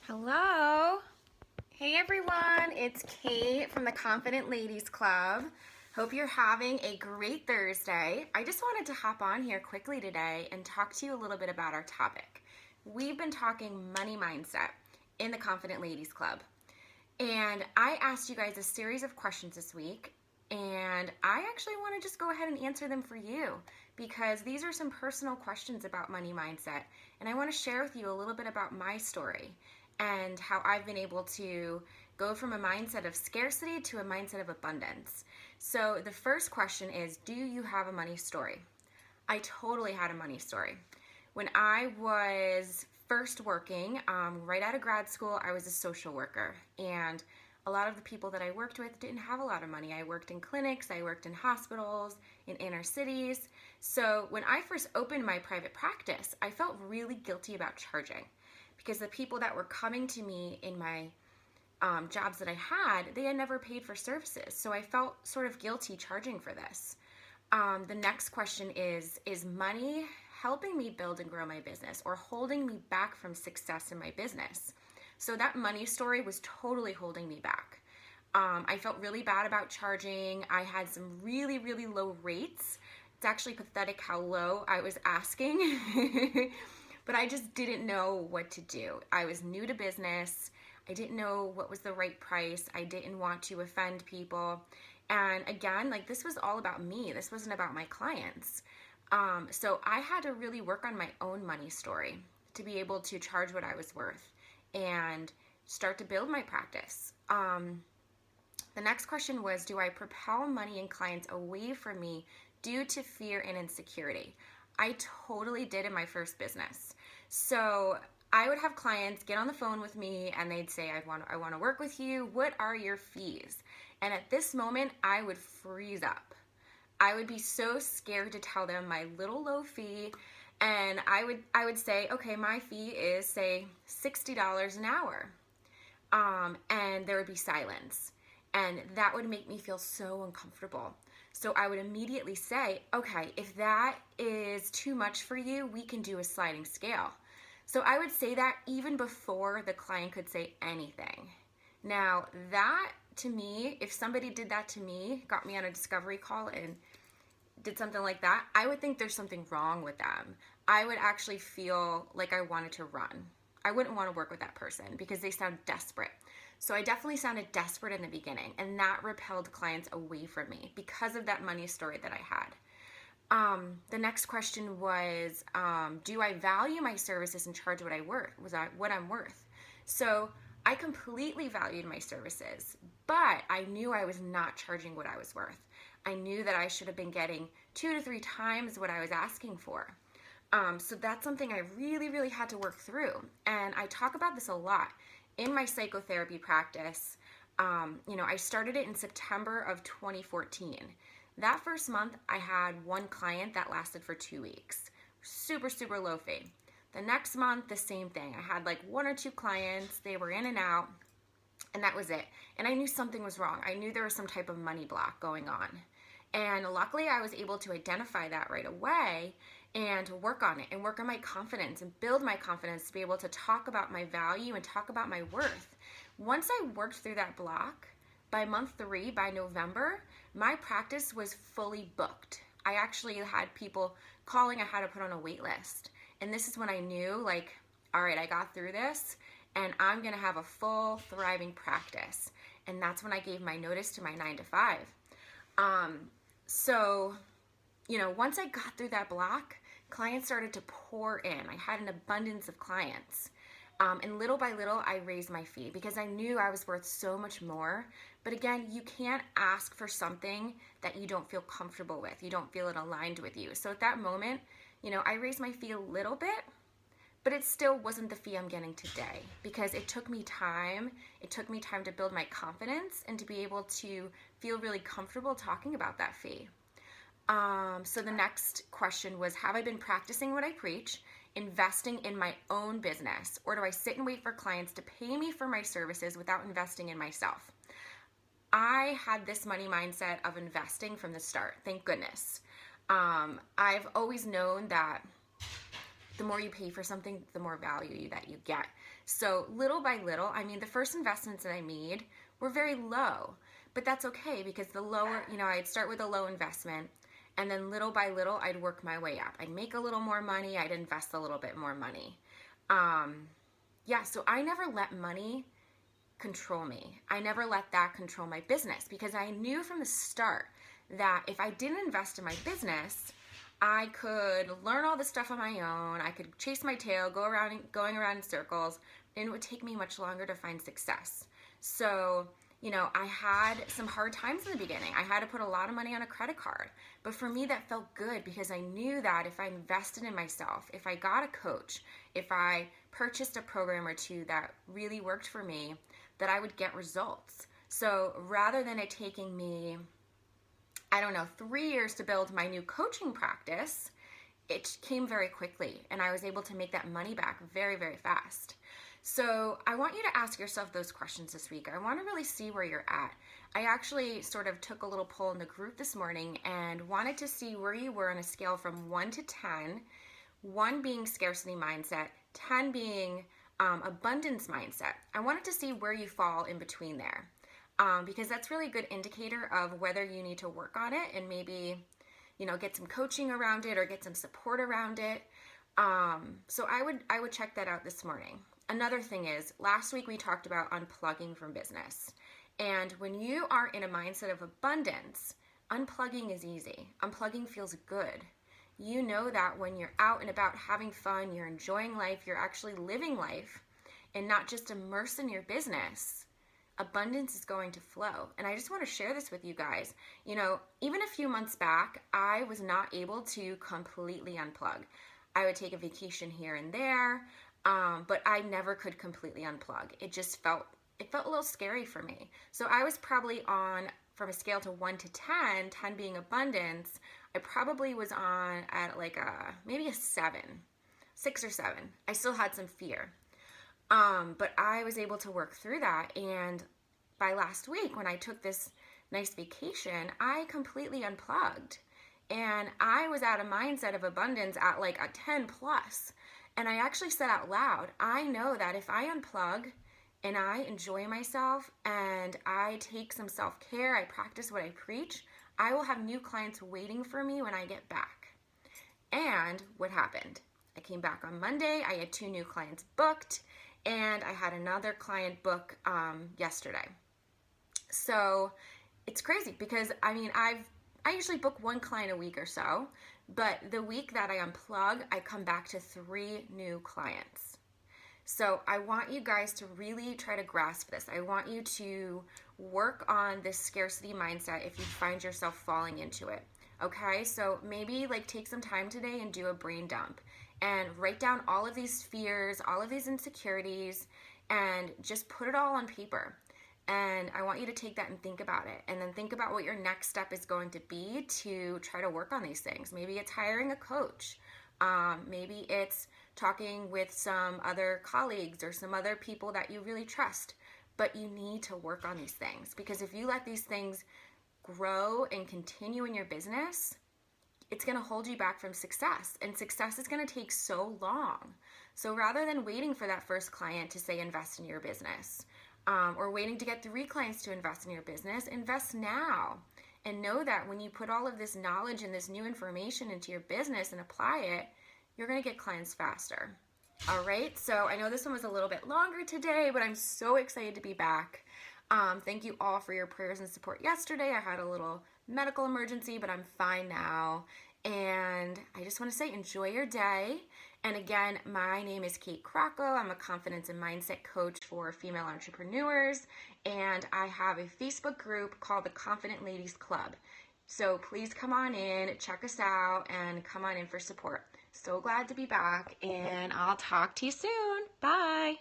Hello. Hey everyone, it's Kate from the Confident Ladies Club. Hope you're having a great Thursday. I just wanted to hop on here quickly today and talk to you a little bit about our topic. We've been talking money mindset in the Confident Ladies Club. And I asked you guys a series of questions this week, and I actually want to just go ahead and answer them for you because these are some personal questions about money mindset, and I want to share with you a little bit about my story and how I've been able to go from a mindset of scarcity to a mindset of abundance. So the first question is, do you have a money story? I totally had a money story. When I was first working, right out of grad school, I was a social worker, and a lot of the people that I worked with didn't have a lot of money. I worked in clinics, I worked in hospitals, in inner cities. So when I first opened my private practice, I felt really guilty about charging because the people that were coming to me in my jobs that I had, they had never paid for services. So I felt sort of guilty charging for this. The next question is money helping me build and grow my business or holding me back from success in my business? So that money story was totally holding me back. I felt really bad about charging. I had some really, really low rates. It's actually pathetic how low I was asking, but I just didn't know what to do. I was new to business. I didn't know what was the right price. I didn't want to offend people. And again, like, this was all about me. This wasn't about my clients. So I had to really work on my own money story to be able to charge what I was worth and start to build my practice. The next question was, do I propel money and clients away from me due to fear and insecurity? I totally did in my first business. So I would have clients get on the phone with me and they'd say, I want to work with you. What are your fees? And at this moment, I would freeze up. I would be so scared to tell them my little low fee. And I would say, okay, my fee is, say, $60 an hour. And there would be silence. And that would make me feel so uncomfortable. So I would immediately say, okay, if that is too much for you, we can do a sliding scale. So I would say that even before the client could say anything. Now, that to me, if somebody did that to me, got me on a discovery call and did something like that, I would think there's something wrong with them. I would actually feel like I wanted to run. I wouldn't want to work with that person because they sound desperate. So I definitely sounded desperate in the beginning, and that repelled clients away from me because of that money story that I had. The next question was, do I value my services and charge what I'm worth? So I completely valued my services, but I knew I was not charging what I was worth. I knew that I should have been getting 2 to 3 times what I was asking for. So that's something I really, really had to work through. And I talk about this a lot in my psychotherapy practice. I started it in September of 2014. That first month, I had one client that lasted for 2 weeks. Super, super low fee. The next month, the same thing. I had like 1 or 2 clients. They were in and out, and that was it. And I knew something was wrong. I knew there was some type of money block going on. And luckily, I was able to identify that right away and work on it and work on my confidence and build my confidence to be able to talk about my value and talk about my worth. Once I worked through that block, by month 3, by November, my practice was fully booked. I actually had people calling. I had to put on a wait list. And this is when I knew, like, all right, I got through this and I'm going to have a full thriving practice. And that's when I gave my notice to my 9 to 5. So, once I got through that block, clients started to pour in. I had an abundance of clients. And little by little, I raised my fee because I knew I was worth so much more. But again, you can't ask for something that you don't feel comfortable with. You don't feel it aligned with you. So at that moment, I raised my fee a little bit, but it still wasn't the fee I'm getting today because it took me time. It took me time to build my confidence and to be able to feel really comfortable talking about that fee. So the next question was, have I been practicing what I preach, investing in my own business, or do I sit and wait for clients to pay me for my services without investing in myself? I had this money mindset of investing from the start, thank goodness. I've always known that the more you pay for something, the more value that you get. So little by little, I mean, the first investments that I made were very low, but that's okay because the lower, I'd start with a low investment, and then little by little, I'd work my way up. I'd make a little more money. I'd invest a little bit more money. So I never let money control me. I never let that control my business because I knew from the start that if I didn't invest in my business, I could learn all this stuff on my own. I could chase my tail, going around in circles, and it would take me much longer to find success. So, I had some hard times in the beginning. I had to put a lot of money on a credit card. But for me, that felt good because I knew that if I invested in myself, if I got a coach, if I purchased a program or two that really worked for me, that I would get results. So rather than it taking me, 3 years to build my new coaching practice, it came very quickly and I was able to make that money back very, very fast. So I want you to ask yourself those questions this week. I want to really see where you're at. I actually sort of took a little poll in the group this morning and wanted to see where you were on a scale from 1 to 10, 1 being scarcity mindset, 10 being abundance mindset. I wanted to see where you fall in between there because that's really a good indicator of whether you need to work on it and maybe, get some coaching around it or get some support around it. So I would check that out this morning. Another thing is, last week we talked about unplugging from business. And when you are in a mindset of abundance, unplugging is easy. Unplugging feels good. You know that when you're out and about having fun, you're enjoying life, you're actually living life, and not just immersed in your business, abundance is going to flow. And I just want to share this with you guys. Even a few months back, I was not able to completely unplug. I would take a vacation here and there, but I never could completely unplug. It felt a little scary for me. So I was probably on, from a scale to 1 to 10, 10 being abundance, I probably was on at maybe a 7, 6 or 7. I still had some fear. But I was able to work through that. And by last week, when I took this nice vacation, I completely unplugged. And I was at a mindset of abundance at like a 10 plus. And I actually said out loud, I know that if I unplug and I enjoy myself and I take some self-care, I practice what I preach, I will have new clients waiting for me when I get back. And what happened? I came back on Monday, I had 2 new clients booked, and I had another client book yesterday. So it's crazy because I usually book 1 client a week or so, but the week that I unplug, I come back to 3 new clients. So I want you guys to really try to grasp this. I want you to work on this scarcity mindset if you find yourself falling into it. Okay, so maybe take some time today and do a brain dump and write down all of these fears, all of these insecurities, and just put it all on paper. And I want you to take that and think about it. And then think about what your next step is going to be to try to work on these things. Maybe it's hiring a coach. Maybe it's talking with some other colleagues or some other people that you really trust. But you need to work on these things because if you let these things grow and continue in your business, it's going to hold you back from success. And success is going to take so long. So rather than waiting for that first client to say invest in your business, or waiting to get 3 clients to invest in your business, invest now. And know that when you put all of this knowledge and this new information into your business and apply it, you're going to get clients faster. All right, so I know this one was a little bit longer today, but I'm so excited to be back. Thank you all for your prayers and support yesterday. I had a little medical emergency, but I'm fine now. And I just want to say enjoy your day. And again, my name is Kate Crocco. I'm a confidence and mindset coach for female entrepreneurs. And I have a Facebook group called the Confident Ladies Club. So please come on in, check us out, and come on in for support. So glad to be back, and I'll talk to you soon. Bye.